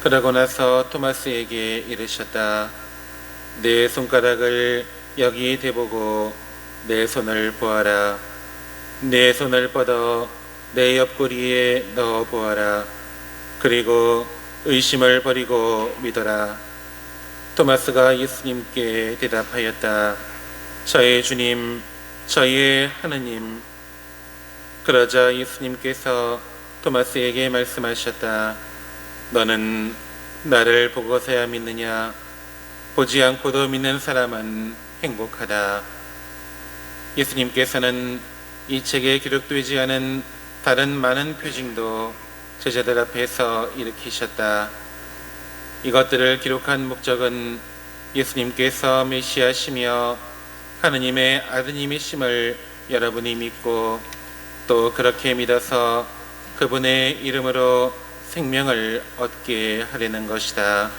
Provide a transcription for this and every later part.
그러고 나서 토마스에게 이르셨다. 내 손가락을 여기 대보고 내 손을 보아라. 내 손을 뻗어 내 옆구리에 넣어 보아라. 그리고 의심을 버리고 믿어라. 토마스가 예수님께 대답하였다. 저의 주님, 저의 하느님. 그러자 예수님께서 토마스에게 말씀하셨다. 너는 나를 보고서야 믿느냐? 보지 않고도 믿는 사람은 행복하다. 예수님께서는 이 책에 기록되지 않은 다른 많은 표징도 제자들 앞에서 일으키셨다. 이것들을 기록한 목적은 예수님께서 메시아시며 하느님의 아드님이심을 여러분이 믿고 또 그렇게 믿어서 그분의 이름으로 생명을 얻게 하려는 것이다.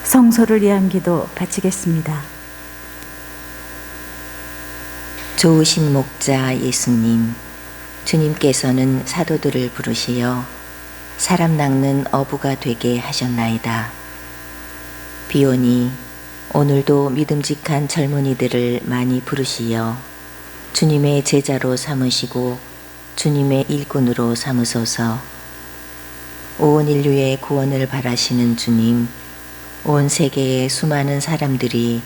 성소를 위한 기도 바치겠습니다. 좋으신 목자 예수님, 주님께서는 사도들을 부르시어 사람 낚는 어부가 되게 하셨나이다. 비오니 오늘도 믿음직한 젊은이들을 많이 부르시어 주님의 제자로 삼으시고 주님의 일꾼으로 삼으소서. 온 인류의 구원을 바라시는 주님, 온 세계의 수많은 사람들이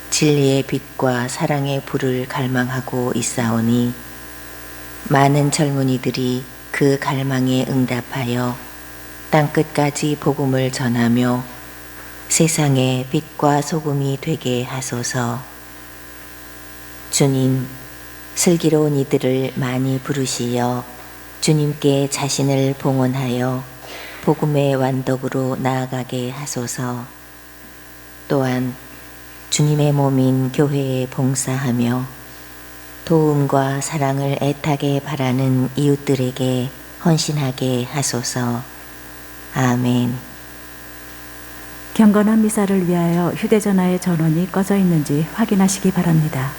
진리의 빛과 사랑의 불을 갈망하고 있사오니 많은 젊은이들이 그 갈망에 응답하여 땅끝까지 복음을 전하며 세상의 빛과 소금이 되게 하소서. 주님, 슬기로운 이들을 많이 부르시어 주님께 자신을 봉헌하여 복음의 완덕으로 나아가게 하소서. 또한 주님의 몸인 교회에 봉사하며 도움과 사랑을 애타게 바라는 이웃들에게 헌신하게 하소서. 아멘. 경건한 미사를 위하여 휴대전화의 전원이 꺼져 있는지 확인하시기 바랍니다.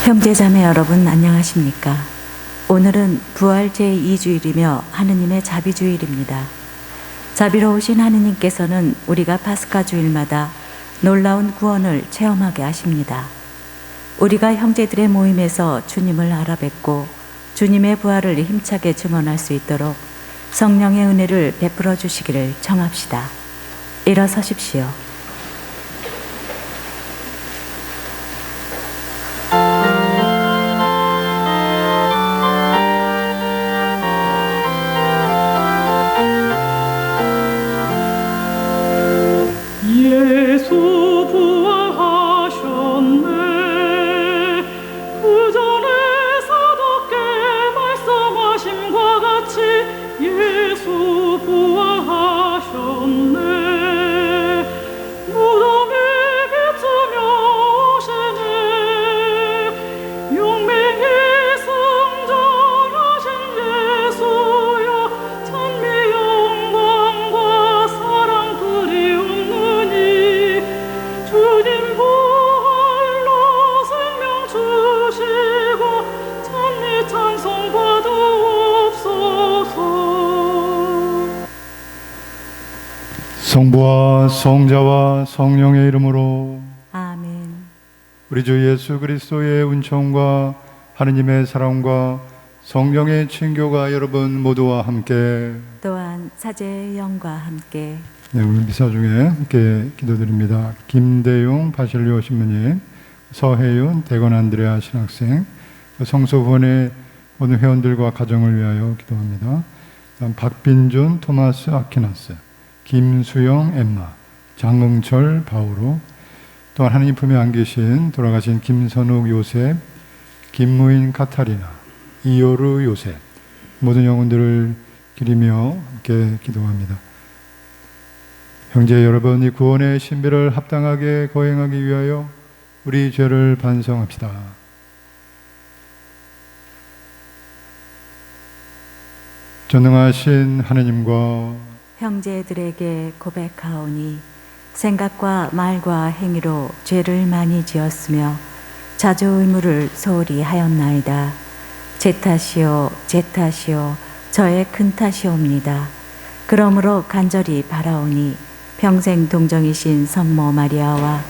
형제자매 여러분 안녕하십니까? 오늘은 부활 제2주일이며 하느님의 자비주일입니다. 자비로우신 하느님께서는 우리가 파스카 주일마다 놀라운 구원을 체험하게 하십니다. 우리가 형제들의 모임에서 주님을 알아뵙고 주님의 부활을 힘차게 증언할 수 있도록 성령의 은혜를 베풀어 주시기를 청합시다. 일어서십시오. 성부와 성자와 성령의 이름으로 아멘. 우리 주 예수 그리스도의 은총과 하느님의 사랑과 성령의 친교가 여러분 모두와 함께 또한 사제의 영과 함께 네, 오늘 미사 중에 함께 기도드립니다. 김대용 바실리오 신부님, 서혜윤 대건 안드레아 신학생, 성소본의 모든 회원들과 가정을 위하여 기도합니다. 다음 박빈준 토마스 아퀴나스, 김수영 엠마, 장응철 바오로, 또한 하나님 품에 안기신 돌아가신 김선욱 요셉, 김무인 카타리나, 이요르 요셉, 모든 영혼들을 기리며 함께 기도합니다. 형제 여러분, 이 구원의 신비를 합당하게 거행하기 위하여 우리 죄를 반성합시다. 전능하신 하나님과 형제들에게 고백하오니 생각과 말과 행위로 죄를 많이 지었으며 자주 의무를 소홀히 하였나이다. 제 탓이요 제 탓이요 저의 큰 탓이옵니다. 그러므로 간절히 바라오니 평생 동정이신 성모 마리아와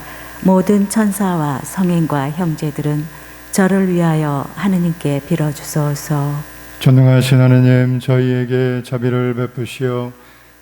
모든 천사와 성인과 형제들은 저를 위하여 하느님께 빌어주소서. 전능하신 하나님, 저희에게 자비를 베푸시어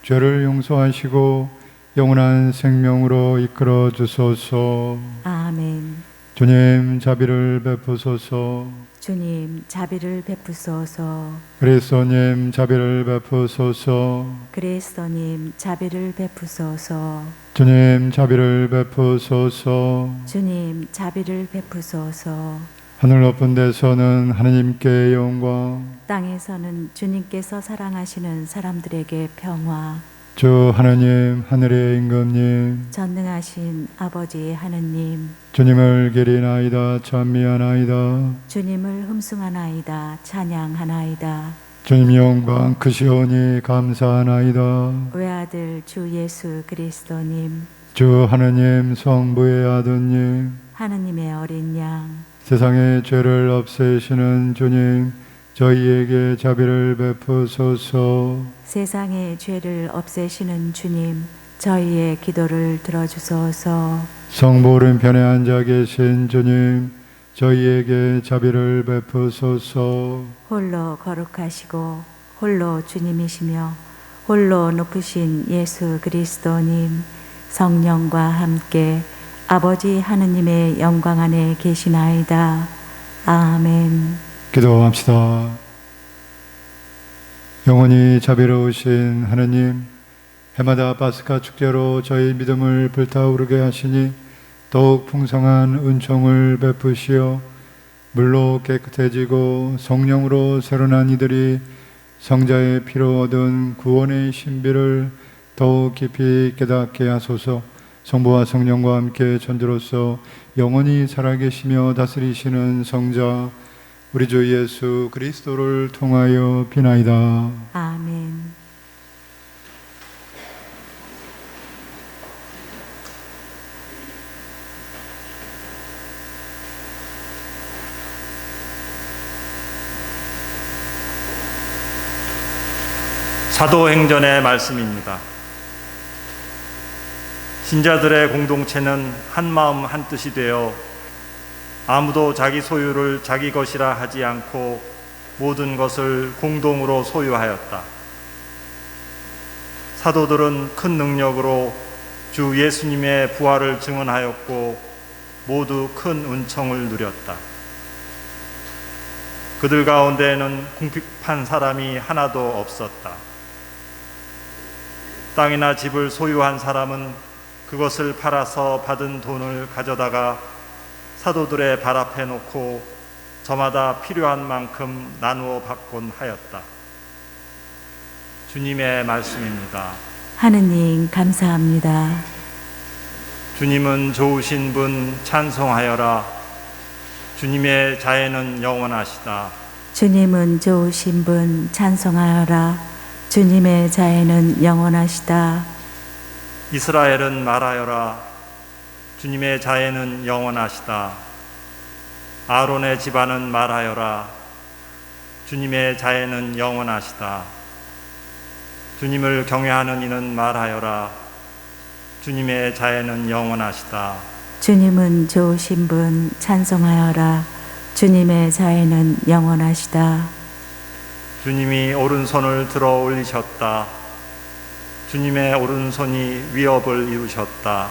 죄를 용서하시고 영원한 생명으로 이끌어 주소서. 아멘. 주님, 자비를 베푸소서. 주님 자비를 베푸소서. 그리스도님, 자비를 베푸소서. 그리스도님 자비를 베푸소서. 주님, 자비를 베푸소서. 주님 자비를 베푸소서. 하늘 높은 데서는 하나님께 영광, 땅에서는 주님께서 사랑하시는 사람들에게 평화. 주 하나님, 하늘의 임금님, 전능하신 아버지 하느님, 주님을 기리나이다 찬미하나이다. 주님을 흠숭하나이다 찬양하나이다. 주님 영광 크시오니 감사하나이다. 외아들 주 예수 그리스도님, 주 하나님 성부의 아드님, 하느님의 어린 양, 세상의 죄를 없애시는 주님, 저희에게 자비를 베푸소서. 세상의 죄를 없애시는 주님, 저희의 기도를 들어주소서. 성부 오른편에 앉아 계신 주님, 저희에게 자비를 베푸소서. 홀로 거룩하시고 홀로 주님이시며 홀로 높으신 예수 그리스도님, 성령과 함께 아버지 하느님의 영광 안에 계시나이다. 아멘. 기도합시다. 영원히 자비로우신 하느님, 해마다 파스카 축제로 저희 믿음을 불타오르게 하시니 더욱 풍성한 은총을 베푸시어 물로 깨끗해지고 성령으로 새로난 이들이 성자의 피로 얻은 구원의 신비를 더욱 깊이 깨닫게 하소서. 성부와 성령과 함께 전주로서 영원히 살아계시며 다스리시는 성자 우리 주 예수 그리스도를 통하여 비나이다. 아멘. 사도행전의 말씀입니다. 신자들의 공동체는 한 마음 한 뜻이 되어 아무도 자기 소유를 자기 것이라 하지 않고 모든 것을 공동으로 소유하였다. 사도들은 큰 능력으로 주 예수님의 부활을 증언하였고 모두 큰 은총을 누렸다. 그들 가운데에는 궁핍한 사람이 하나도 없었다. 땅이나 집을 소유한 사람은 그것을 팔아서 받은 돈을 가져다가 사도들의 발 앞에 놓고 저마다 필요한 만큼 나누어 받곤 하였다. 주님의 말씀입니다. 하느님 감사합니다. 주님은 좋으신 분 찬송하여라. 주님의 자애는 영원하시다. 주님은 좋으신 분 찬송하여라. 주님의 자애는 영원하시다. 이스라엘은 말하여라. 주님의 자애는 영원하시다. 아론의 집안은 말하여라. 주님의 자애는 영원하시다. 주님을 경외하는 이는 말하여라. 주님의 자애는 영원하시다. 주님은 좋으신 분 찬송하여라. 주님의 자애는 영원하시다. 주님이 오른손을 들어 올리셨다. 주님의 오른손이 위협을 이루셨다.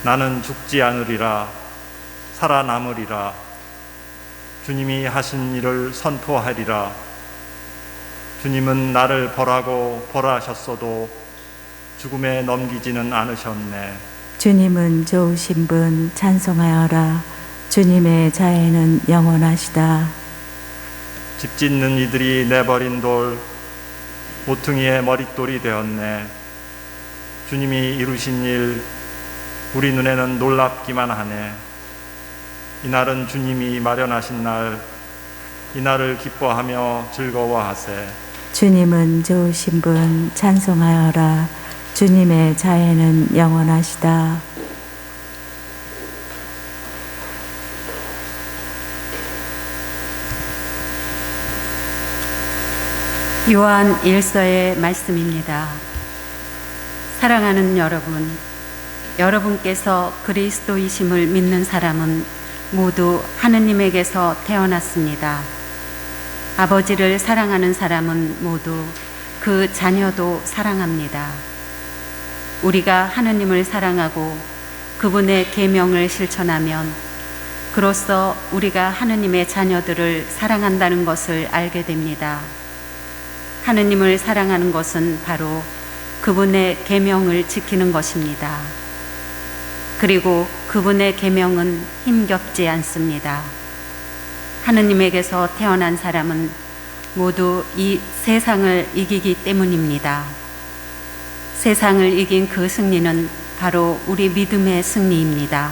나는 죽지 않으리라. 살아남으리라. 주님이 하신 일을 선포하리라. 주님은 나를 벌하고 벌하셨어도 죽음에 넘기지는 않으셨네. 주님은 좋으신 분 찬송하여라. 주님의 자애는 영원하시다. 집 짓는 이들이 내버린 돌, 모퉁이의 머릿돌이 되었네. 주님이 이루신 일, 우리 눈에는 놀랍기만 하네. 이날은 주님이 마련하신 날, 이날을 기뻐하며 즐거워하세. 주님은 좋으신 분 찬송하여라. 주님의 자애는 영원하시다. 요한 1서의 말씀입니다. 사랑하는 여러분, 여러분께서 그리스도이심을 믿는 사람은 모두 하느님에게서 태어났습니다. 아버지를 사랑하는 사람은 모두 그 자녀도 사랑합니다. 우리가 하느님을 사랑하고 그분의 계명을 실천하면 그로써 우리가 하느님의 자녀들을 사랑한다는 것을 알게 됩니다. 하느님을 사랑하는 것은 바로 그분의 계명을 지키는 것입니다. 그리고 그분의 계명은 힘겹지 않습니다. 하느님에게서 태어난 사람은 모두 이 세상을 이기기 때문입니다. 세상을 이긴 그 승리는 바로 우리 믿음의 승리입니다.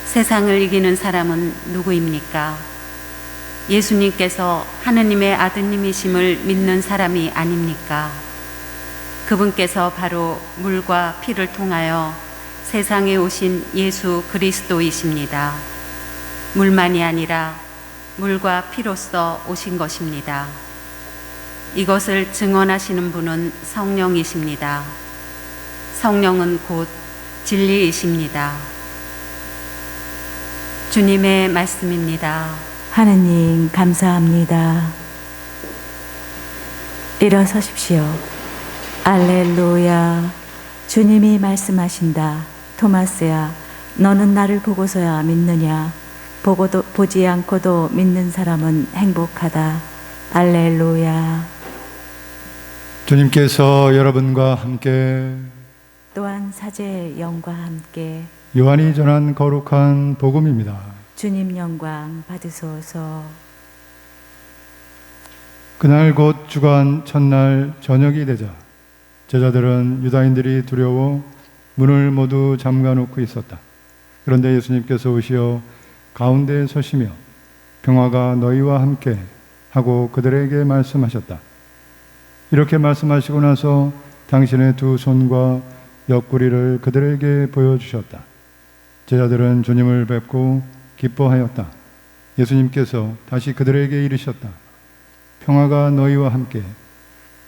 세상을 이기는 사람은 누구입니까? 예수님께서 하느님의 아드님이심을 믿는 사람이 아닙니까? 그분께서 바로 물과 피를 통하여 세상에 오신 예수 그리스도이십니다. 물만이 아니라 물과 피로써 오신 것입니다. 이것을 증언하시는 분은 성령이십니다. 성령은 곧 진리이십니다. 주님의 말씀입니다. 하느님 감사합니다. 일어서십시오. 알렐루야. 주님이 말씀하신다. 토마스야, 너는 나를 보고서야 믿느냐? 보지 않고도 믿는 사람은 행복하다. 알렐루야. 주님께서 여러분과 함께 또한 사제의 영과 함께 요한이 전한 거룩한 복음입니다. 주님 영광 받으소서. 그날 곧 주간 첫날 저녁이 되자 제자들은 유다인들이 두려워 문을 모두 잠가 놓고 있었다. 그런데 예수님께서 오시어 가운데에 서시며 평화가 너희와 함께 하고 그들에게 말씀하셨다. 이렇게 말씀하시고 나서 당신의 두 손과 옆구리를 그들에게 보여주셨다. 제자들은 주님을 뵙고 기뻐하였다. 예수님께서 다시 그들에게 이르셨다. 평화가 너희와 함께.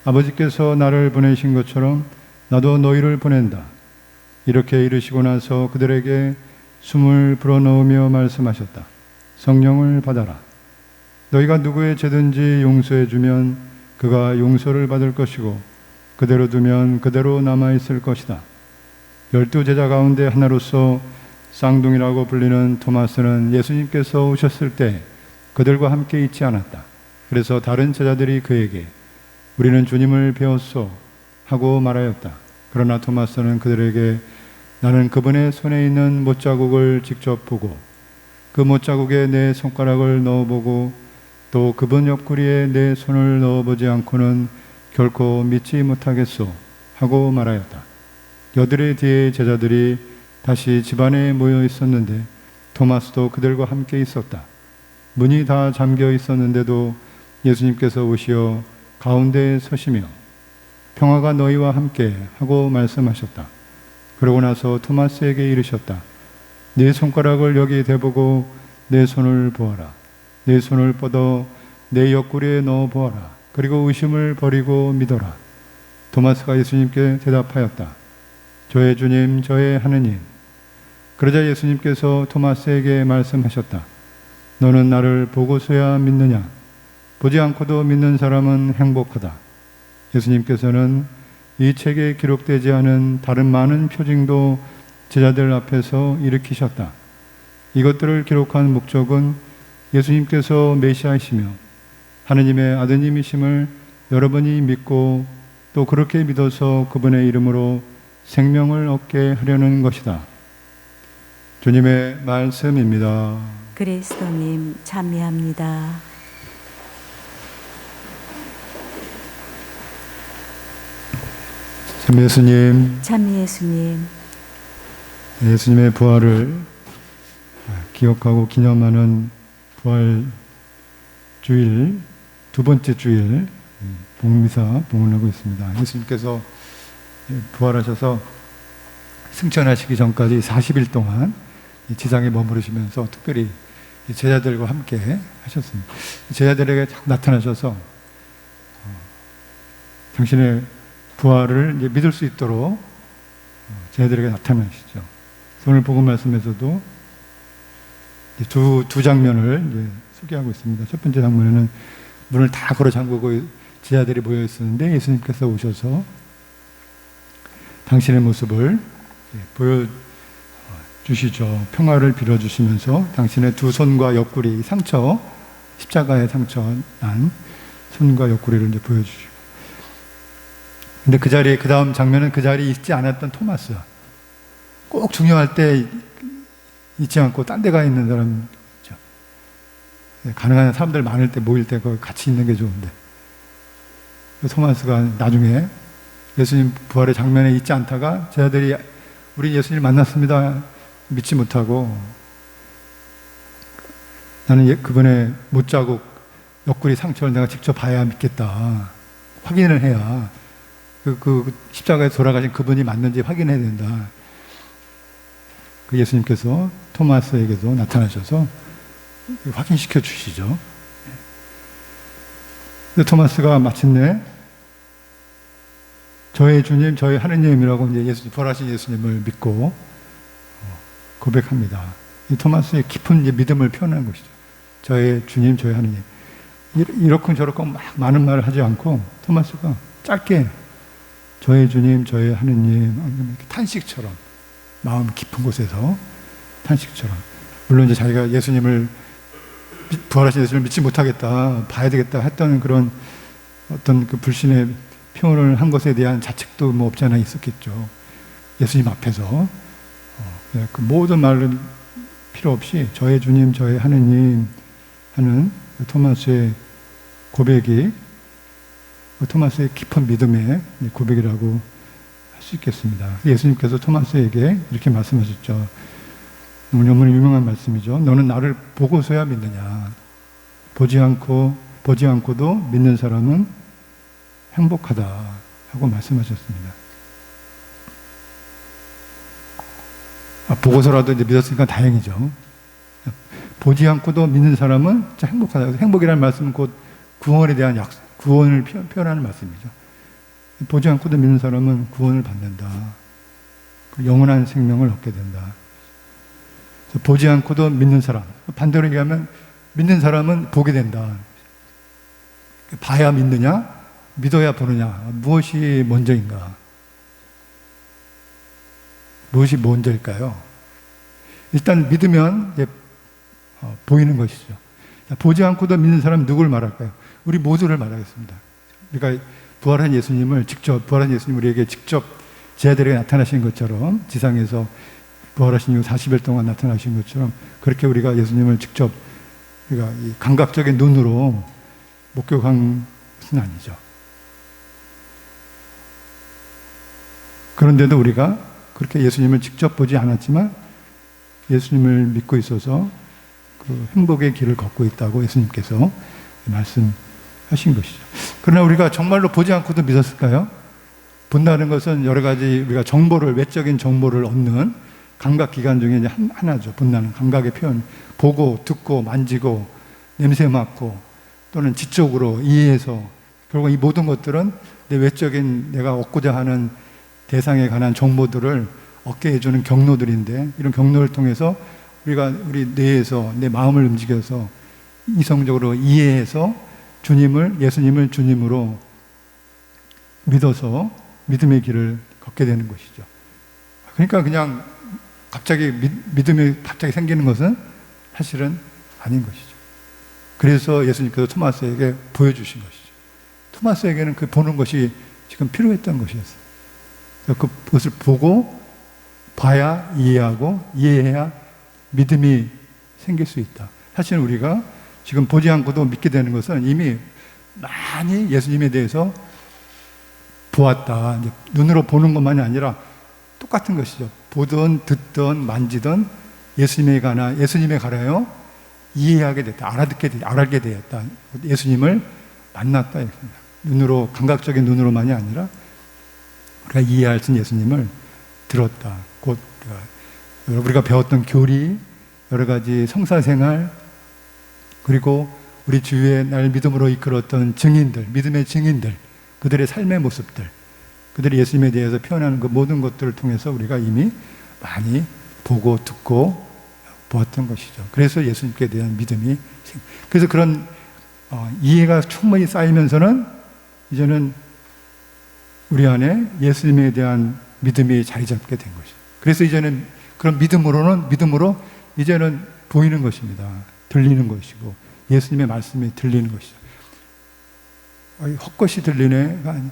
아버지께서 나를 보내신 것처럼 나도 너희를 보낸다. 이렇게 이르시고 나서 그들에게 숨을 불어넣으며 말씀하셨다. 성령을 받아라. 너희가 누구의 죄든지 용서해 주면 그가 용서를 받을 것이고 그대로 두면 그대로 남아있을 것이다. 12 제자 가운데 하나로서 쌍둥이라고 불리는 토마스는 예수님께서 오셨을 때 그들과 함께 있지 않았다. 그래서 다른 제자들이 그에게 우리는 주님을 배웠소 하고 말하였다. 그러나 토마스는 그들에게 나는 그분의 손에 있는 못자국을 직접 보고 그 못자국에 내 손가락을 넣어보고 또 그분 옆구리에 내 손을 넣어보지 않고는 결코 믿지 못하겠소 하고 말하였다. 여드레 뒤에 제자들이 다시 집안에 모여 있었는데 토마스도 그들과 함께 있었다. 문이 다 잠겨 있었는데도 예수님께서 오시어 가운데에 서시며 평화가 너희와 함께 하고 말씀하셨다. 그러고 나서 토마스에게 이르셨다. 네 손가락을 여기 대보고 내 손을 보아라. 내 손을 뻗어 내 옆구리에 넣어 보아라. 그리고 의심을 버리고 믿어라. 토마스가 예수님께 대답하였다. 저의 주님, 저의 하느님. 그러자 예수님께서 토마스에게 말씀하셨다. 너는 나를 보고서야 믿느냐? 보지 않고도 믿는 사람은 행복하다. 예수님께서는 이 책에 기록되지 않은 다른 많은 표징도 제자들 앞에서 일으키셨다. 이것들을 기록한 목적은 예수님께서 메시아이시며 하느님의 아드님이심을 여러분이 믿고 또 그렇게 믿어서 그분의 이름으로 생명을 얻게 하려는 것이다. 주님의 말씀입니다. 그리스도님 찬미합니다. 참 예수님, 찬미 예수님, 예수님의 부활을 기억하고 기념하는 부활 주일, 두 번째 주일 복미사 봉헌하고 있습니다. 예수님께서 부활하셔서 승천하시기 전까지 40일 동안 지상에 머무르시면서 특별히 제자들과 함께 하셨습니다. 제자들에게 나타나셔서 당신의 부활을 이제 믿을 수 있도록 제자들에게 나타나시죠. 오늘 복음 말씀에서도 두 장면을 이제 소개하고 있습니다. 첫 번째 장면에는 문을 다 걸어 잠그고 제자들이 모여 있었는데 예수님께서 오셔서 당신의 모습을 보여주시죠. 평화를 빌어주시면서 당신의 두 손과 옆구리 상처, 십자가의 상처 난 손과 옆구리를 이제 보여주시고, 근데 그 자리에, 그 다음 장면은 그 자리에 있지 않았던 토마스, 꼭 중요할 때 있지 않고 딴 데 가 있는 사람 있죠. 가능한 사람들 많을 때, 모일 때 거기 같이 있는 게 좋은데, 토마스가 나중에 예수님 부활의 장면에 있지 않다가 제자들이 우리 예수님 만났습니다 믿지 못하고, 나는 그분의 못자국, 옆구리 상처를 내가 직접 봐야 믿겠다, 확인을 해야 그 십자가에 돌아가신 그분이 맞는지 확인해야 된다. 그 예수님께서 토마스에게도 나타나셔서 확인시켜 주시죠. 근데 토마스가 마침내 저의 주님, 저의 하느님이라고 이제 부활하신 예수님을 믿고 고백합니다. 이 토마스의 깊은 믿음을 표현한 것이죠. 저의 주님, 저의 하느님. 이렇고 저렇고 막 많은 말을 하지 않고 토마스가 짧게 저의 주님, 저의 하느님, 탄식처럼, 마음 깊은 곳에서 탄식처럼. 물론 이제 자기가 예수님을, 부활하신 예수님을 믿지 못하겠다, 봐야 되겠다 했던 그런 어떤 그 불신의 표현을 한 것에 대한 자책도 뭐 없지 않아 있었겠죠. 예수님 앞에서 그 모든 말은 필요 없이 저의 주님, 저의 하느님 하는 토마스의 고백이 토마스의 깊은 믿음의 고백이라고 할 수 있겠습니다. 예수님께서 토마스에게 이렇게 말씀하셨죠. 너무나 유명한 말씀이죠. 너는 나를 보고서야 믿느냐? 보지 않고도 믿는 사람은 행복하다 하고 말씀하셨습니다. 보고서라도 이제 믿었으니까 다행이죠. 보지 않고도 믿는 사람은 진짜 행복하다. 행복이라는 말씀은 곧 구원에 대한 구원을 표현하는 말씀이죠. 보지 않고도 믿는 사람은 구원을 받는다. 영원한 생명을 얻게 된다. 보지 않고도 믿는 사람, 반대로 얘기하면 믿는 사람은 보게 된다. 봐야 믿느냐, 믿어야 보느냐, 무엇이 먼저인가? 무엇이 먼저일까요? 일단 믿으면 이제 보이는 것이죠. 보지 않고도 믿는 사람 누굴 말할까요? 우리 모두를 말하겠습니다. 그러니까 부활한 예수님 우리에게 직접 제자들에게 나타나신 것처럼, 지상에서 부활하신 이후 40일 동안 나타나신 것처럼, 그렇게 우리가 예수님을 직접 우리가 이 감각적인 눈으로 목격한 것은 아니죠. 그런데도 우리가 그렇게 예수님을 직접 보지 않았지만 예수님을 믿고 있어서 그 행복의 길을 걷고 있다고 예수님께서 말씀하신 것이죠. 그러나 우리가 정말로 보지 않고도 믿었을까요? 본다는 것은 여러 가지 우리가 외적인 정보를 얻는 감각기관 중에 이제 하나죠. 본다는 감각의 표현. 보고, 듣고, 만지고, 냄새 맡고, 또는 지적으로 이해해서, 결국 이 모든 것들은 내 외적인 내가 얻고자 하는 대상에 관한 정보들을 얻게 해주는 경로들인데, 이런 경로를 통해서 우리가 우리 뇌에서 내 마음을 움직여서 이성적으로 이해해서 예수님을 주님으로 믿어서 믿음의 길을 걷게 되는 것이죠. 그러니까 그냥 갑자기 믿음이 갑자기 생기는 것은 사실은 아닌 것이죠. 그래서 예수님께서 토마스에게 보여주신 것이죠. 토마스에게는 그 보는 것이 지금 필요했던 것이었어요. 그것을 보고 봐야 이해하고 이해해야 믿음이 생길 수 있다. 사실 우리가 지금 보지 않고도 믿게 되는 것은 이미 많이 예수님에 대해서 보았다. 이제 눈으로 보는 것만이 아니라 똑같은 것이죠. 보든 듣든 만지든 예수님에 관하여 이해하게 됐다. 알게 되었다. 예수님을 만났다. 눈으로, 감각적인 눈으로만이 아니라 우리가 이해할 수 있는 예수님을 들었다. 곧 우리가 배웠던 교리, 여러 가지 성사생활, 그리고 우리 주위에 날 믿음으로 이끌었던 증인들, 믿음의 증인들, 그들의 삶의 모습들, 그들이 예수님에 대해서 표현하는 그 모든 것들을 통해서 우리가 이미 많이 보고 듣고 보았던 것이죠. 그래서 예수님께 대한 믿음이, 그래서 그런 이해가 충분히 쌓이면서는 이제는 우리 안에 예수님에 대한 믿음이 자리 잡게 된 것이죠. 그래서 이제는 그런 믿음으로 이제는 보이는 것입니다. 들리는 것이고 예수님의 말씀이 들리는 것이죠. 헛것이 들리네가 아니,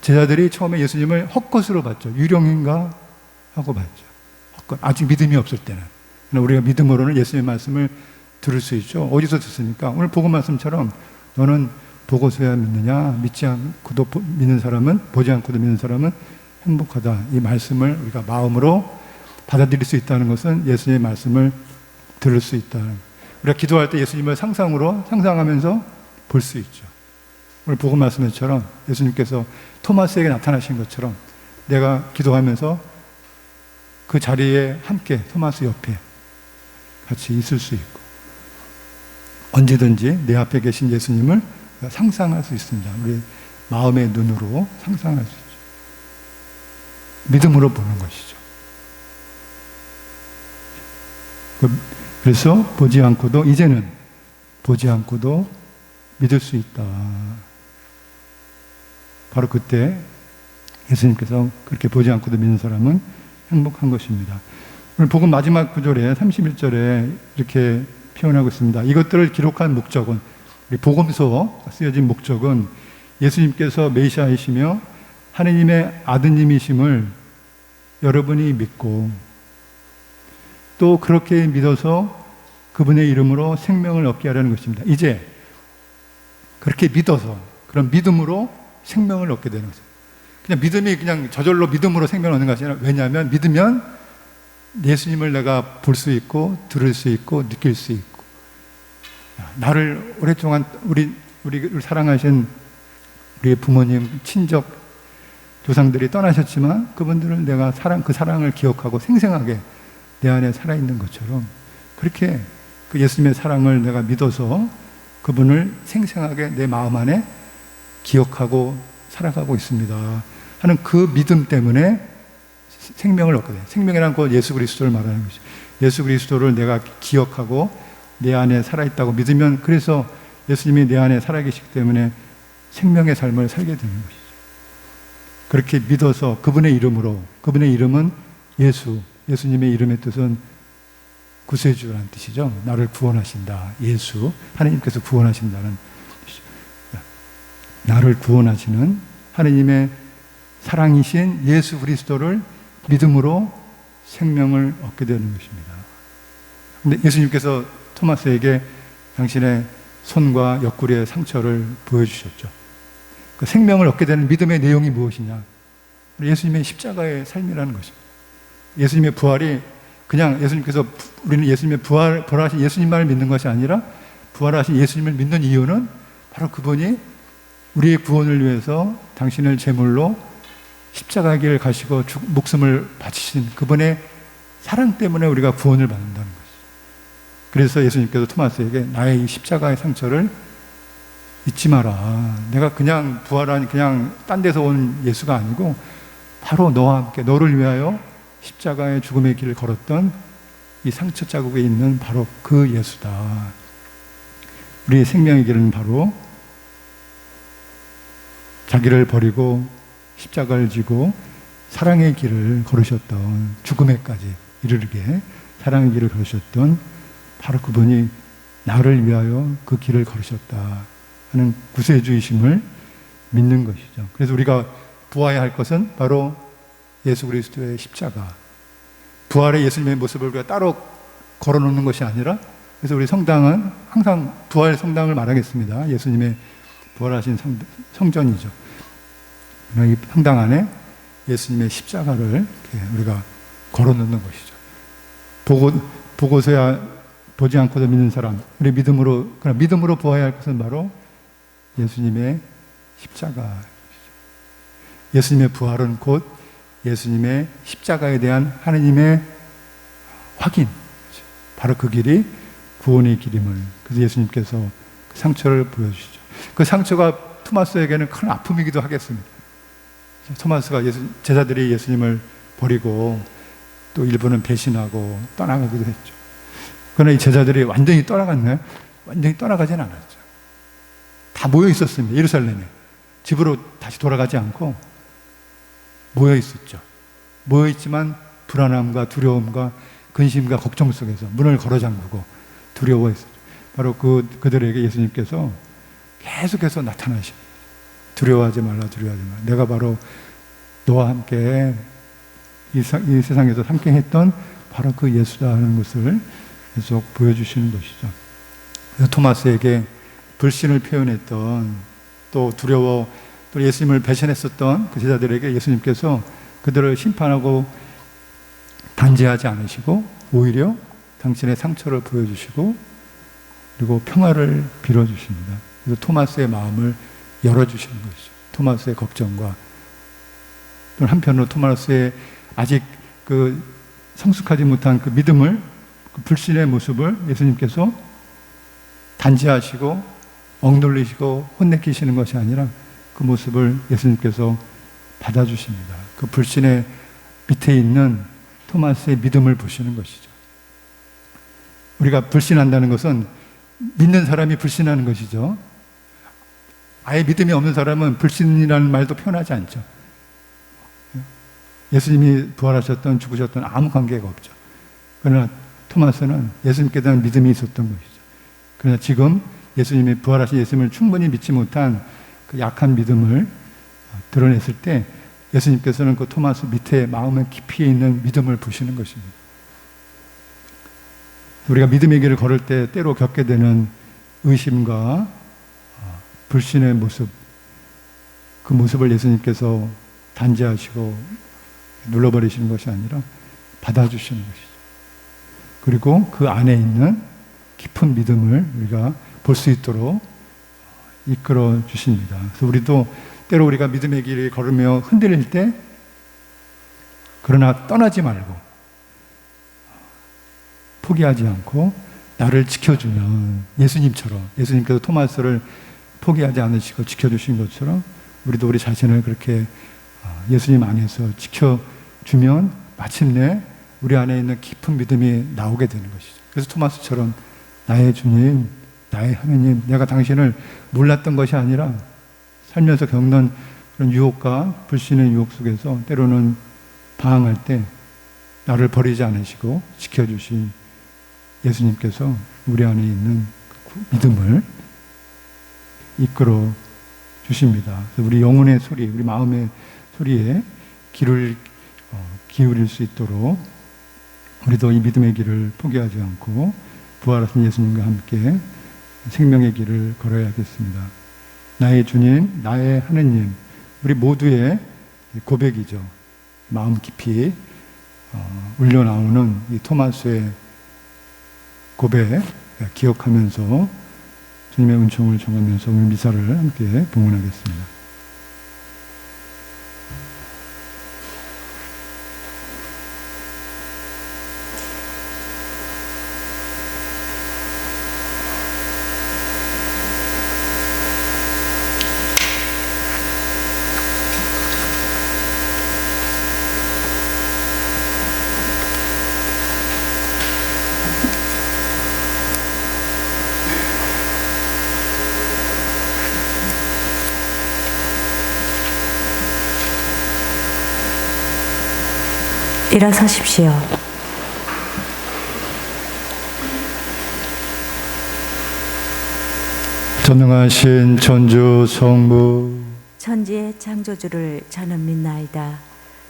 제자들이 처음에 예수님을 헛것으로 봤죠. 유령인가 하고 봤죠. 헛것, 아직 믿음이 없을 때는. 우리가 믿음으로는 예수님의 말씀을 들을 수 있죠. 어디서 듣습니까? 오늘 복음 말씀처럼 너는 보고서야 믿느냐, 믿지 않고도 믿는 사람은, 보지 않고도 믿는 사람은 행복하다. 이 말씀을 우리가 마음으로 받아들일 수 있다는 것은 예수님의 말씀을 들을 수 있다. 우리가 기도할 때 예수님을 상상하면서 볼 수 있죠. 오늘 복음 말씀처럼 예수님께서 토마스에게 나타나신 것처럼 내가 기도하면서 그 자리에 함께 토마스 옆에 같이 있을 수 있고 언제든지 내 앞에 계신 예수님을 상상할 수 있습니다. 우리 마음의 눈으로 상상할 수 있죠. 믿음으로 보는 것이죠. 그래서 이제는 보지 않고도 믿을 수 있다. 바로 그때 예수님께서 그렇게 보지 않고도 믿는 사람은 행복한 것입니다. 오늘 복음 마지막 구절에 31절에 이렇게 표현하고 있습니다. 이것들을 기록한 목적은, 우리 복음서 쓰여진 목적은 예수님께서 메시아이시며 하느님의 아드님이심을 여러분이 믿고 또 그렇게 믿어서 그분의 이름으로 생명을 얻게 하려는 것입니다. 이제 그렇게 믿어서, 그런 믿음으로 생명을 얻게 되는 거죠. 그냥 믿음이 그냥 저절로 믿음으로 생명을 얻는 것이 아니라, 왜냐하면 믿으면 예수님을 내가 볼 수 있고 들을 수 있고 느낄 수 있고, 나를 오랫동안 우리를 사랑하신 우리의 부모님, 친족, 조상들이 떠나셨지만 그분들을 내가 그 사랑을 기억하고 생생하게 내 안에 살아있는 것처럼, 그렇게 그 예수님의 사랑을 내가 믿어서 그분을 생생하게 내 마음 안에 기억하고 살아가고 있습니다 하는 그 믿음 때문에 생명을 얻게 돼요. 생명이란 건 예수 그리스도를 말하는 것이죠. 예수 그리스도를 내가 기억하고 내 안에 살아있다고 믿으면, 그래서 예수님이 내 안에 살아계시기 때문에 생명의 삶을 살게 되는 것이죠. 그렇게 믿어서 그분의 이름으로, 그분의 이름은 예수님의 이름의 뜻은 구세주라는 뜻이죠. 나를 구원하신다. 예수, 하나님께서 구원하신다는 뜻이죠. 나를 구원하시는 하나님의 사랑이신 예수 그리스도를 믿음으로 생명을 얻게 되는 것입니다. 근데 예수님께서 토마스에게 당신의 손과 옆구리의 상처를 보여주셨죠. 그 생명을 얻게 되는 믿음의 내용이 무엇이냐? 예수님의 십자가의 삶이라는 것입니다. 예수님의 부활이 그냥 우리는 예수님의 부활하신 예수님만을 믿는 것이 아니라, 부활하신 예수님을 믿는 이유는 바로 그분이 우리의 구원을 위해서 당신을 제물로 십자가의 길을 가시고 목숨을 바치신 그분의 사랑 때문에 우리가 구원을 받는다는 것이죠. 그래서 예수님께서 토마스에게 나의 이 십자가의 상처를 잊지 마라. 내가 그냥 부활한 그냥 딴 데서 온 예수가 아니고 바로 너와 함께 너를 위하여 십자가의 죽음의 길을 걸었던 이 상처 자국에 있는 바로 그 예수다. 우리의 생명의 길은 바로 자기를 버리고 십자가를 지고 사랑의 길을 걸으셨던, 죽음에까지 이르게 사랑의 길을 걸으셨던 바로 그분이 나를 위하여 그 길을 걸으셨다 하는 구세주이심을 믿는 것이죠. 그래서 우리가 부활해야 할 것은 바로 예수 그리스도의 십자가, 부활의 예수님의 모습을 우리가 따로 걸어놓는 것이 아니라, 그래서 우리 성당은 항상 부활 성당을 말하겠습니다. 예수님의 부활하신 성전이죠. 이 성당 안에 예수님의 십자가를 이렇게 우리가 걸어놓는 것이죠. 보고서야 보지 않고도 믿는 사람, 우리 믿음으로 부활해야 할 것은 바로 예수님의 십자가. 예수님의 부활은 곧 예수님의 십자가에 대한 하나님의 확인, 바로 그 길이 구원의 길임을, 그래서 예수님께서 그 상처를 보여주시죠. 그 상처가 토마스에게는 큰 아픔이기도 하겠습니다. 토마스가 제자들이 예수님을 버리고 또 일부는 배신하고 떠나가기도 했죠. 그러나 이 제자들이 완전히 떠나갔나요? 완전히 떠나가진 않았죠. 다 모여 있었습니다. 예루살렘에. 집으로 다시 돌아가지 않고 모여 있었죠. 모여 있지만 불안함과 두려움과 근심과 걱정 속에서 문을 걸어 잠그고 두려워했었죠. 바로 그들에게 예수님께서 계속해서 나타나십니다. 두려워하지 말라, 두려워하지 말라. 내가 바로 너와 함께 이 세상에서 함께 했던 바로 그 예수다 하는 것을 계속 보여주시는 것이죠. 그래서 토마스에게 불신을 표현했던, 또 두려워 또 예수님을 배신했었던 그 제자들에게 예수님께서 그들을 심판하고 단죄하지 않으시고 오히려 당신의 상처를 보여주시고 그리고 평화를 빌어주십니다. 그래서 토마스의 마음을 열어주시는 것이죠. 토마스의 걱정과 또 한편으로 토마스의 아직 그 성숙하지 못한 그 믿음을, 그 불신의 모습을 예수님께서 단죄하시고 억눌리시고 혼내키시는 것이 아니라 그 모습을 예수님께서 받아주십니다. 그 불신의 밑에 있는 토마스의 믿음을 보시는 것이죠. 우리가 불신한다는 것은 믿는 사람이 불신하는 것이죠. 아예 믿음이 없는 사람은 불신이라는 말도 표현하지 않죠. 예수님이 부활하셨던 죽으셨던 아무 관계가 없죠. 그러나 토마스는 예수님께 대한 믿음이 있었던 것이죠. 그러나 지금 예수님이 부활하신 예수님을 충분히 믿지 못한 그 약한 믿음을 드러냈을 때 예수님께서는 그 토마스 밑에 마음의 깊이에 있는 믿음을 보시는 것입니다. 우리가 믿음의 길을 걸을 때 때로 겪게 되는 의심과 불신의 모습, 그 모습을 예수님께서 단죄하시고 눌러버리시는 것이 아니라 받아주시는 것이죠. 그리고 그 안에 있는 깊은 믿음을 우리가 볼 수 있도록 이끌어 주십니다. 그래서 우리도 때로 우리가 믿음의 길을 걸으며 흔들릴 때, 그러나 떠나지 말고 포기하지 않고 나를 지켜주면, 예수님처럼, 예수님께서 토마스를 포기하지 않으시고 지켜주신 것처럼 우리도 우리 자신을 그렇게 예수님 안에서 지켜주면 마침내 우리 안에 있는 깊은 믿음이 나오게 되는 것이죠. 그래서 토마스처럼 나의 주님, 나의 하느님, 내가 당신을 몰랐던 것이 아니라 살면서 겪는 그런 유혹과 불신의 유혹 속에서 때로는 방황할 때 나를 버리지 않으시고 지켜주신 예수님께서 우리 안에 있는 그 믿음을 이끌어 주십니다. 그래서 우리 영혼의 소리, 우리 마음의 소리에 귀를 기울일 수 있도록 우리도 이 믿음의 길을 포기하지 않고 부활하신 예수님과 함께 생명의 길을 걸어야겠습니다. 나의 주님, 나의 하느님, 우리 모두의 고백이죠. 마음 깊이 울려나오는 이 토마스의 고백 기억하면서 주님의 은총을 정하면서 오늘 미사를 함께 봉헌하겠습니다. 일어서십시오. 전능하신 천주 성부 천지의 창조주를 저는 믿나이다.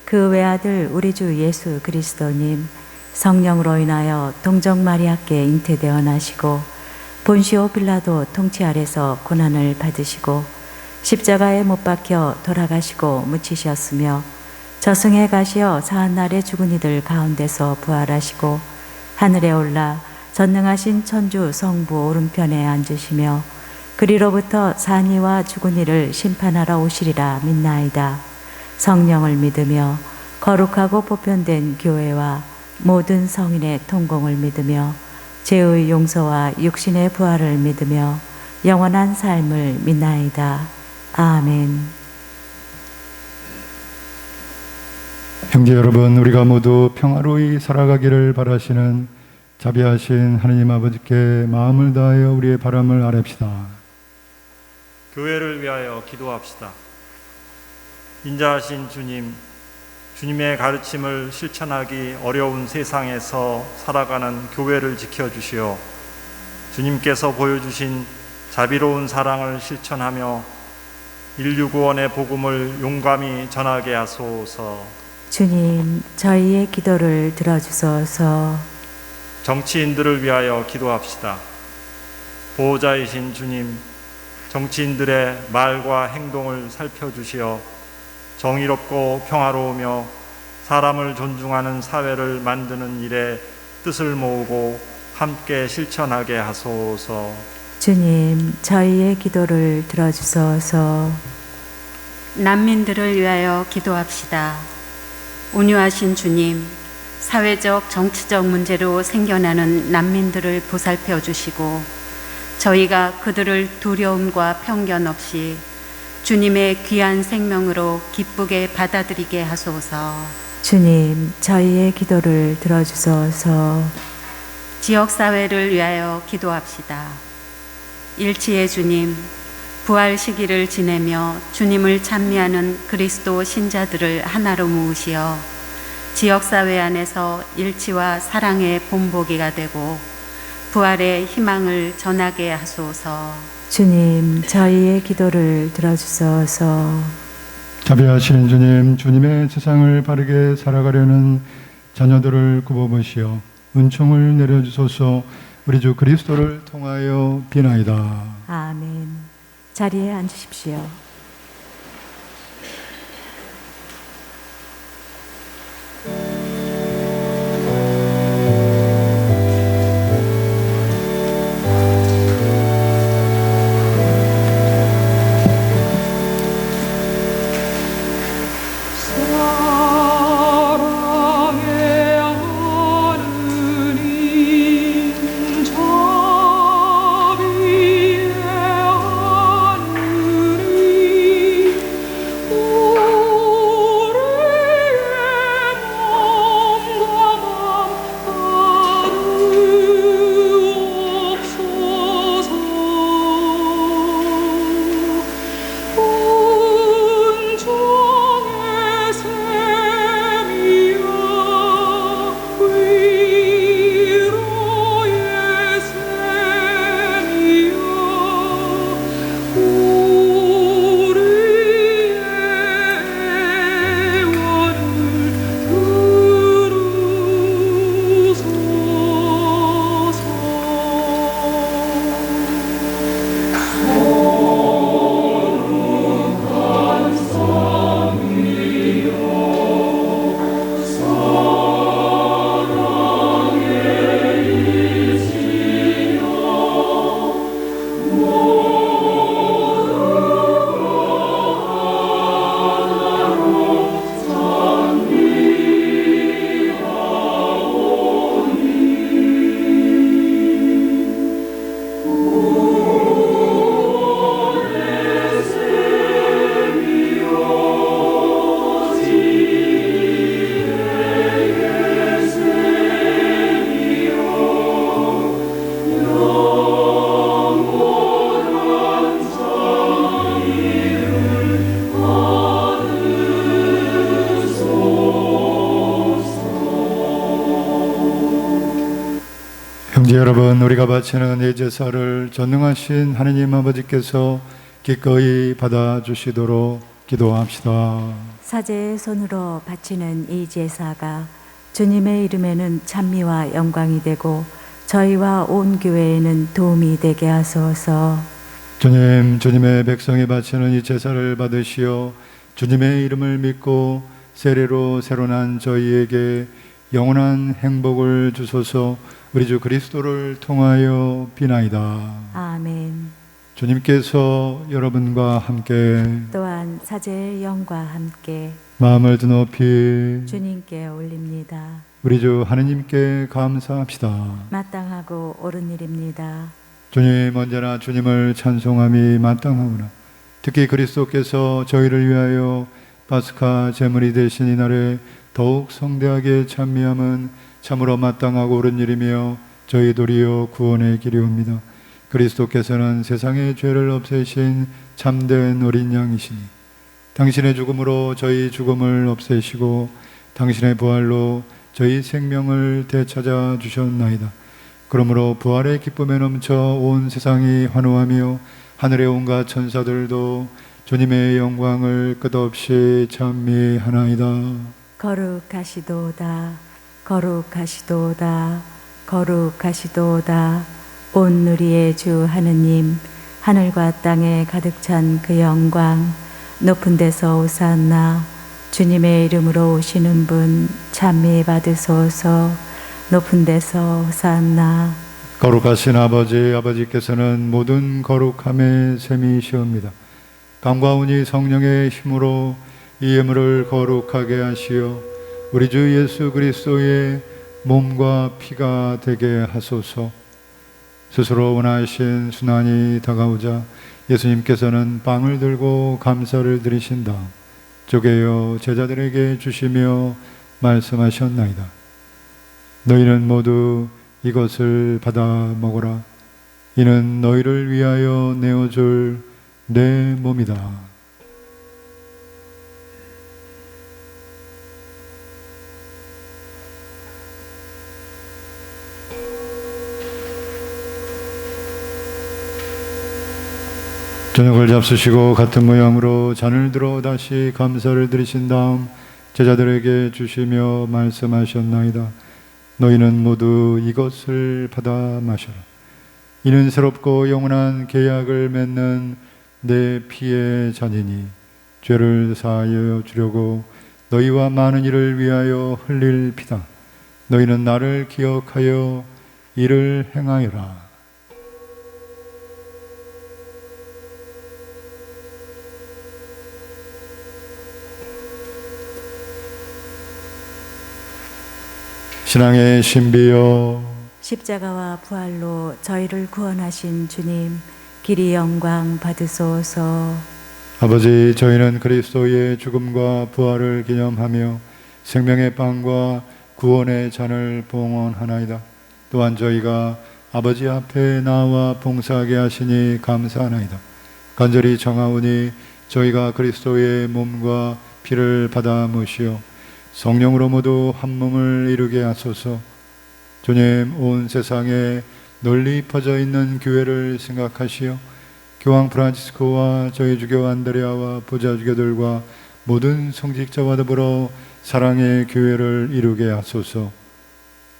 그 외아들 우리 주 예수 그리스도님 성령으로 인하여 동정 마리아께 잉태되어 나시고 본시오 빌라도 통치 아래서 고난을 받으시고 십자가에 못 박혀 돌아가시고 묻히셨으며 저승에 가시어 사한날에 죽은 이들 가운데서 부활하시고 하늘에 올라 전능하신 천주 성부 오른편에 앉으시며 그리로부터 산이와 죽은 이를 심판하러 오시리라 믿나이다. 성령을 믿으며 거룩하고 보편된 교회와 모든 성인의 통공을 믿으며 죄의 용서와 육신의 부활을 믿으며 영원한 삶을 믿나이다. 아멘. 형제 여러분, 우리가 모두 평화로이 살아가기를 바라시는 자비하신 하느님 아버지께 마음을 다하여 우리의 바람을 아뢰읍시다. 교회를 위하여 기도합시다. 인자하신 주님, 주님의 가르침을 실천하기 어려운 세상에서 살아가는 교회를 지켜주시어 주님께서 보여주신 자비로운 사랑을 실천하며 인류 구원의 복음을 용감히 전하게 하소서. 주님, 저희의 기도를 들어주소서. 정치인들을 위하여 기도합시다. 보호자이신 주님, 정치인들의 말과 행동을 살펴주시어 정의롭고 평화로우며 사람을 존중하는 사회를 만드는 일에 뜻을 모으고 함께 실천하게 하소서. 주님, 저희의 기도를 들어주소서. 난민들을 위하여 기도합시다. 온유하신 주님, 사회적, 정치적 문제로 생겨나는 난민들을 보살펴 주시고 저희가 그들을 두려움과 편견 없이 주님의 귀한 생명으로 기쁘게 받아들이게 하소서. 주님, 저희의 기도를 들어주소서. 지역사회를 위하여 기도합시다. 일치의 주님, 부활 시기를 지내며 주님을 찬미하는 그리스도 신자들을 하나로 모으시어 지역사회 안에서 일치와 사랑의 본보기가 되고 부활의 희망을 전하게 하소서. 주님, 저희의 기도를 들어주소서. 자비하시는 주님, 주님의 세상을 바르게 살아가려는 자녀들을 굽어보시어 은총을 내려주소서. 우리 주 그리스도를 통하여 비나이다. 아멘. 자리에 앉으십시오. 자비의 하느님 오늘은 우리가 바치는 이 제사를 전능하신 하느님 아버지께서 기꺼이 받아주시도록 기도합시다. 사제의 손으로 바치는 이 제사가 주님의 이름에는 찬미와 영광이 되고 저희와 온 교회에는 도움이 되게 하소서. 주님, 주님의 백성이 바치는 이 제사를 받으시어 주님의 이름을 믿고 세례로 새로 난 저희에게 영원한 행복을 주소서. 우리 주 그리스도를 통하여 비나이다. 아멘. 주님께서 여러분과 함께 또한 사제의 영과 함께 마음을 드높이 주님께 올립니다. 우리 주 하느님께 감사합시다. 마땅하고 옳은 일입니다. 주님, 언제나 주님을 찬송함이 마땅하구나. 특히 그리스도께서 저희를 위하여 파스카 제물이 되신 이날에 더욱 성대하게 찬미함은 참으로 마땅하고 옳은 일이며 저희 도리어 구원의 길이옵니다. 그리스도께서는 세상의 죄를 없애신 참된 어린 양이시니 당신의 죽음으로 저희 죽음을 없애시고 당신의 부활로 저희 생명을 되찾아 주셨나이다. 그러므로 부활의 기쁨에 넘쳐 온 세상이 환호하며 하늘의 온갖 천사들도 주님의 영광을 끝없이 찬미하나이다. 거룩하시도다, 거룩하시도다, 거룩하시도다. 온 누리의 주 하느님, 하늘과 땅에 가득 찬 그 영광, 높은 데서 오산나. 주님의 이름으로 오시는 분 찬미 받으소서. 높은 데서 오산나. 거룩하신 아버지께서는 모든 거룩함의 셈이시옵니다. 강과 온이 성령의 힘으로 이 예물을 거룩하게 하시어 우리 주 예수 그리스도의 몸과 피가 되게 하소서. 스스로 원하신 순환이 다가오자 예수님께서는 빵을 들고 감사를 드리신 다음 쪼개어 제자들에게 주시며 말씀하셨나이다. 너희는 모두 이것을 받아 먹어라. 이는 너희를 위하여 내어줄 내 몸이다. 저녁을 잡수시고 같은 모양으로 잔을 들어 다시 감사를 드리신 다음 제자들에게 주시며 말씀하셨나이다. 너희는 모두 이것을 받아 마셔라. 이는 새롭고 영원한 계약을 맺는 내 피의 잔이니 죄를 사하여 주려고 너희와 많은 이를 위하여 흘릴 피다. 너희는 나를 기억하여 이를 행하여라. 신앙의 신비여, 십자가와 부활로 저희를 구원하신 주님, 길이 영광 받으소서. 아버지, 저희는 그리스도의 죽음과 부활을 기념하며 생명의 빵과 구원의 잔을 봉헌하나이다. 또한 저희가 아버지 앞에 나와 봉사하게 하시니 감사하나이다. 간절히 청하오니 저희가 그리스도의 몸과 피를 받아 모시어 성령으로 모두 한 몸을 이루게 하소서. 주님, 온 세상에 널리 퍼져 있는 교회를 생각하시어 교황 프란치스코와 저희 주교 안드레아와 부자 주교들과 모든 성직자와 더불어 사랑의 교회를 이루게 하소서.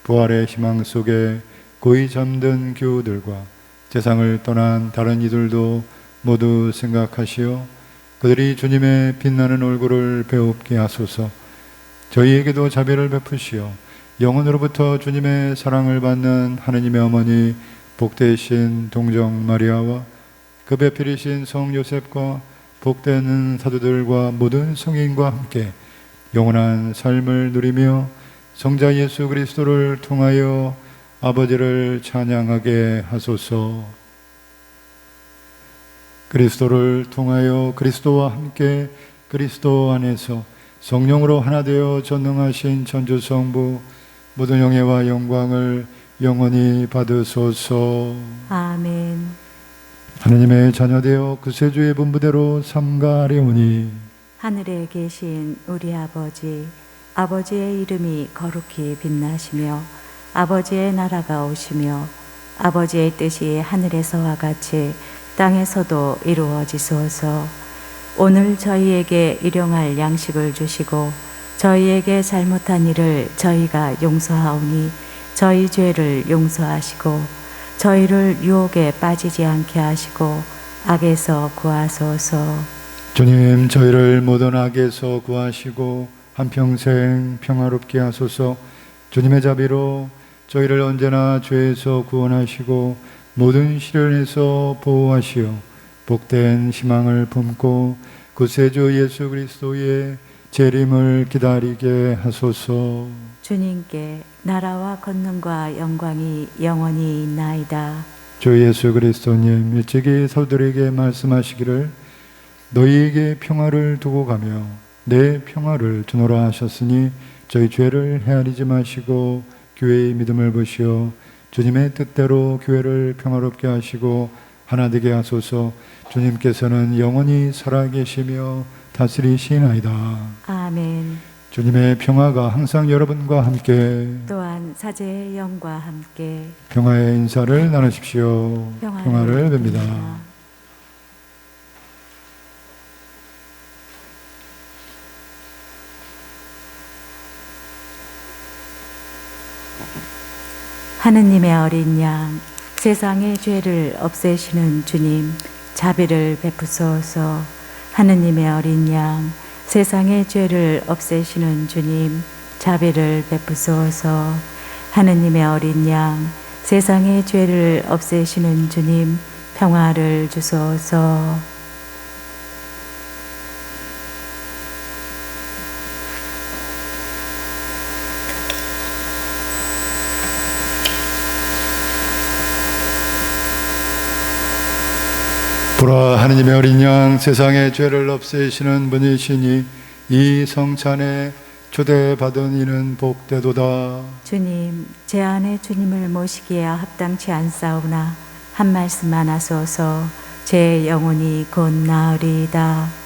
부활의 희망 속에 고이 잠든 교우들과 세상을 떠난 다른 이들도 모두 생각하시어 그들이 주님의 빛나는 얼굴을 배웁게 하소서. 저희에게도 자비를 베푸시어 영원으로부터 주님의 사랑을 받는 하느님의 어머니 복되신 동정 마리아와 그 배필이신 성 요셉과 복되는 사도들과 모든 성인과 함께 영원한 삶을 누리며 성자 예수 그리스도를 통하여 아버지를 찬양하게 하소서. 그리스도를 통하여 그리스도와 함께 그리스도 안에서 성령으로 하나 되어 전능하신 천주성부 모든 영예와 영광을 영원히 받으소서. 아멘. 하느님의 자녀되어 구세주의 분부대로 삼가하려오니 하늘에 계신 우리 아버지, 아버지의 이름이 거룩히 빛나시며 아버지의 나라가 오시며 아버지의 뜻이 하늘에서와 같이 땅에서도 이루어지소서. 오늘 저희에게 일용할 양식을 주시고 저희에게 잘못한 일을 저희가 용서하오니 저희 죄를 용서하시고 저희를 유혹에 빠지지 않게 하시고 악에서 구하소서. 주님, 저희를 모든 악에서 구하시고 한평생 평화롭게 하소서. 주님의 자비로 저희를 언제나 죄에서 구원하시고 모든 시련에서 보호하시어 복된 희망을 품고 구세주 예수 그리스도의 재림을 기다리게 하소서. 주님께 나라와 권능과 영광이 영원히 있나이다. 주 예수 그리스도님, 일찍이 서들에게 말씀하시기를 너희에게 평화를 두고 가며 내 평화를 주노라 하셨으니 저희 죄를 헤아리지 마시고 교회의 믿음을 보시어 주님의 뜻대로 교회를 평화롭게 하시고 하나 되게 하소서. 주님께서는 영원히 살아계시며 다스리시나이다. 아멘. 주님의 평화가 항상 여러분과 함께, 또한 사제의 영과 함께 평화의 인사를 나누십시오. 평화를 빕니다. 하느님의 어린 양, 세상의 죄를 없애시는 주님, 자비를 베푸소서. 하느님의 어린 양, 세상의 죄를 없애시는 주님, 자비를 베푸소서. 하느님의 어린 양, 세상의 죄를 없애시는 주님, 평화를 주소서. 보라, 하느님의 어린 양, 세상의 죄를 없애시는 분이시니 이 성찬에 초대받은 이는 복되도다. 주님, 제 안에 주님을 모시기에 합당치 않사오나 한 말씀만 하소서. 제 영혼이 곧 나으리이다.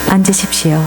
앉으십시오.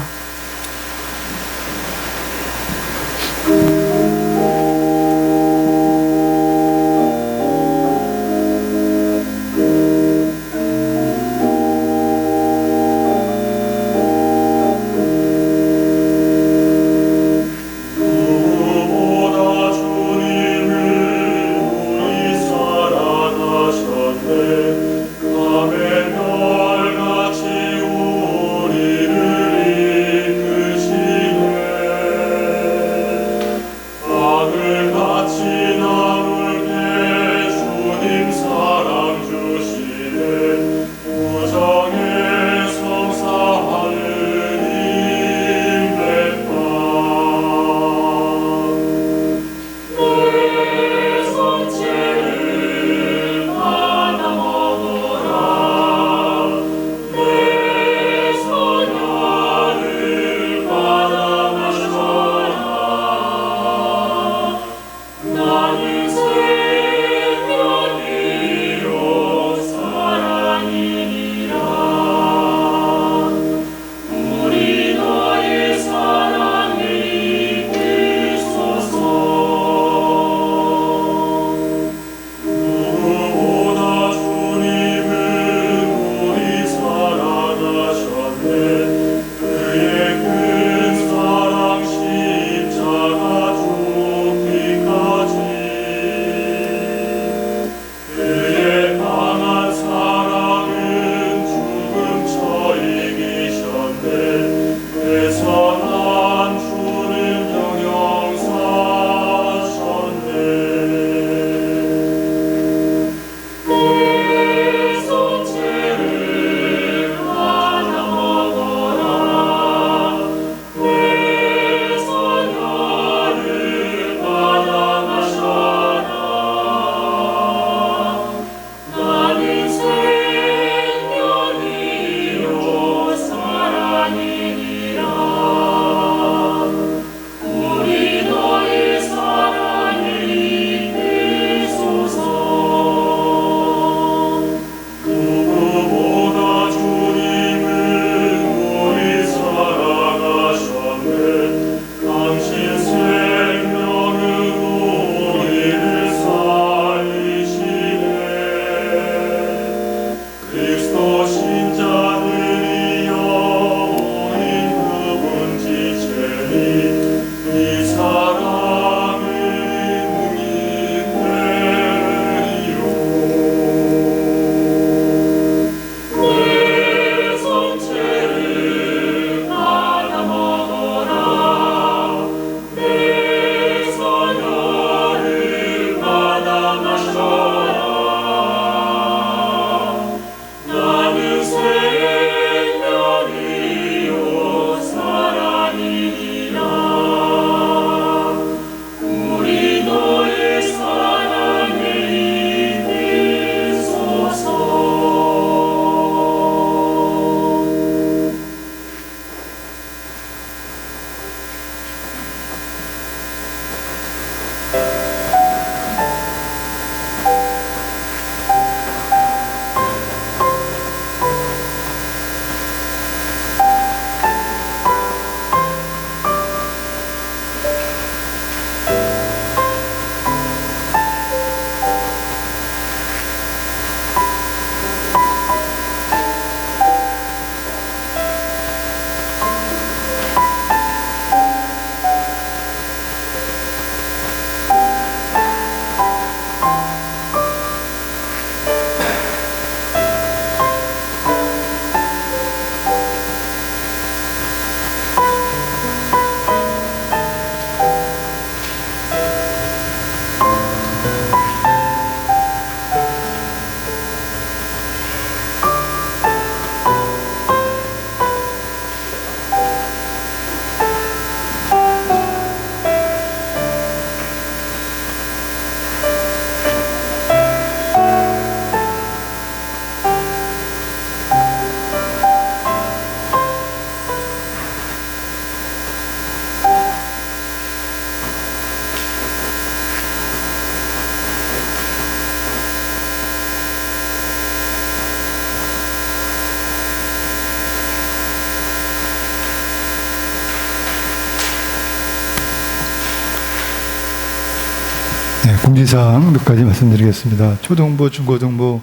준비사항 몇 가지 말씀드리겠습니다. 초등부, 중고등부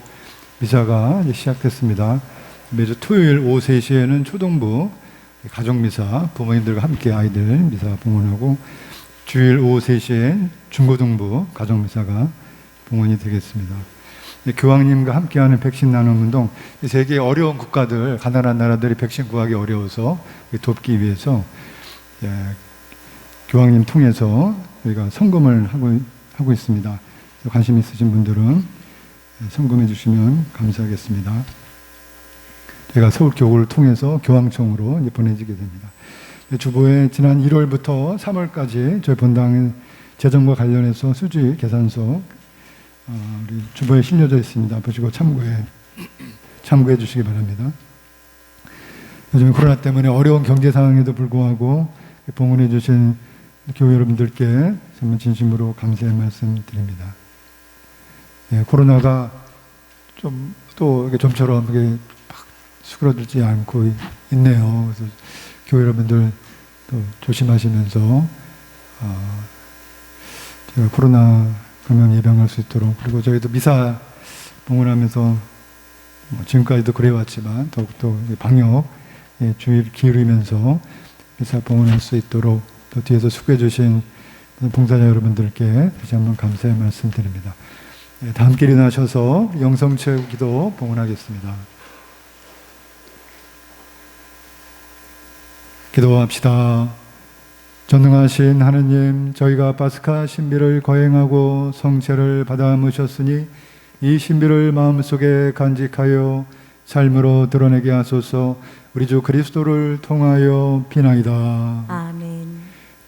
미사가 이제 시작됐습니다. 매주 토요일 오후 3시에는 초등부 가정미사, 부모님들과 함께 아이들 미사 봉헌하고, 주일 오후 3시엔 중고등부 가정미사가 봉헌이 되겠습니다. 교황님과 함께하는 백신 나눔 운동, 세계 어려운 국가들, 가난한 나라들이 백신 구하기 어려워서 돕기 위해서 교황님 통해서 저희가 성금을 하고 있습니다. 관심 있으신 분들은 성금해 주시면 감사하겠습니다. 제가 서울교구를 통해서 교황청으로 이제 보내지게 됩니다. 주보에 지난 1월부터 3월까지 저희 본당 재정과 관련해서 수지 계산서 우리 주보에 실려져 있습니다. 보시고 참고해 주시기 바랍니다. 요즘 코로나 때문에 어려운 경제 상황에도 불구하고 봉헌해 주신 교회 여러분들께 정말 진심으로 감사의 말씀 드립니다. 코로나가 좀 또 좀처럼 막 수그러들지 않고 있네요. 그래서 교회 여러분들 또 조심하시면서 제가 코로나 감염 예방할 수 있도록, 그리고 저희도 미사 봉헌하면서 지금까지도 그래왔지만 더욱더 방역 주의 기울이면서 미사 봉헌할 수 있도록 또 뒤에서 수고해 주신 봉사자 여러분들께 다시 한번 감사의 말씀 드립니다. 다 함께 일어나셔서 영성체육 기도 봉헌하겠습니다. 기도합시다. 전능하신 하느님, 저희가 파스카 신비를 거행하고 성체를 받아 모셨으니 이 신비를 마음속에 간직하여 삶으로 드러내게 하소서. 우리 주 그리스도를 통하여 비나이다. 아멘.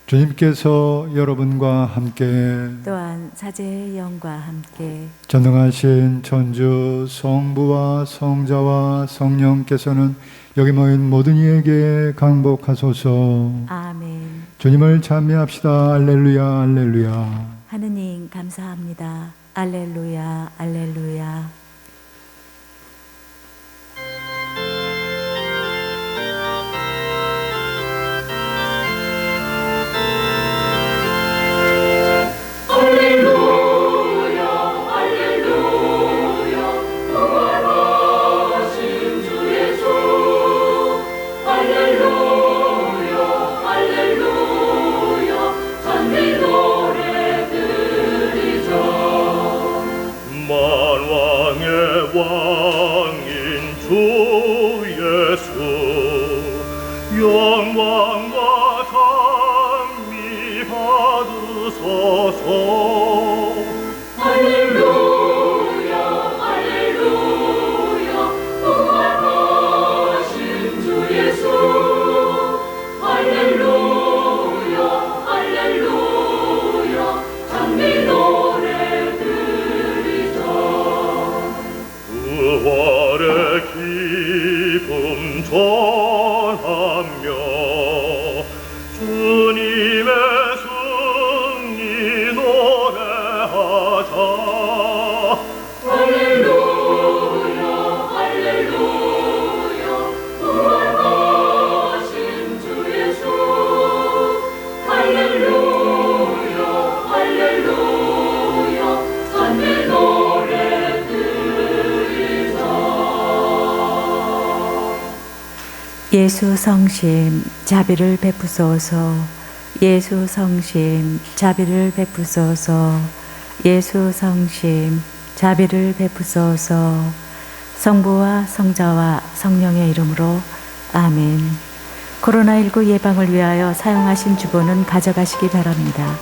주님께서 여러분과 함께 또한 사제의 영과 함께 전능하신 천주 성부와 성자와 성령께서는 여기 모인 모든 이에게 강복하소서. 아멘. 주님을 찬미합시다. 알렐루야 알렐루야. 하느님 감사합니다. 알렐루야 알렐루야. 왕인 주 예수 영광과 찬미 받으소서. 할렐루야 할렐루야 부활하신 주 예수 할렐루야 할렐루야 찬미 노래 드리자. 부활의 기쁨 전하며 주님의 승리 노래하자. 할렐루야 할렐루야 부활하신 주 예수 할렐루야 할렐루야 찬미 노래 예수 성심 자비를 베푸소서. 예수 성심 자비를 베푸소서. 예수 성심 자비를 베푸소서. 성부와 성자와 성령의 이름으로 아멘. 코로나19 예방을 위하여 사용하신 주보는 가져가시기 바랍니다.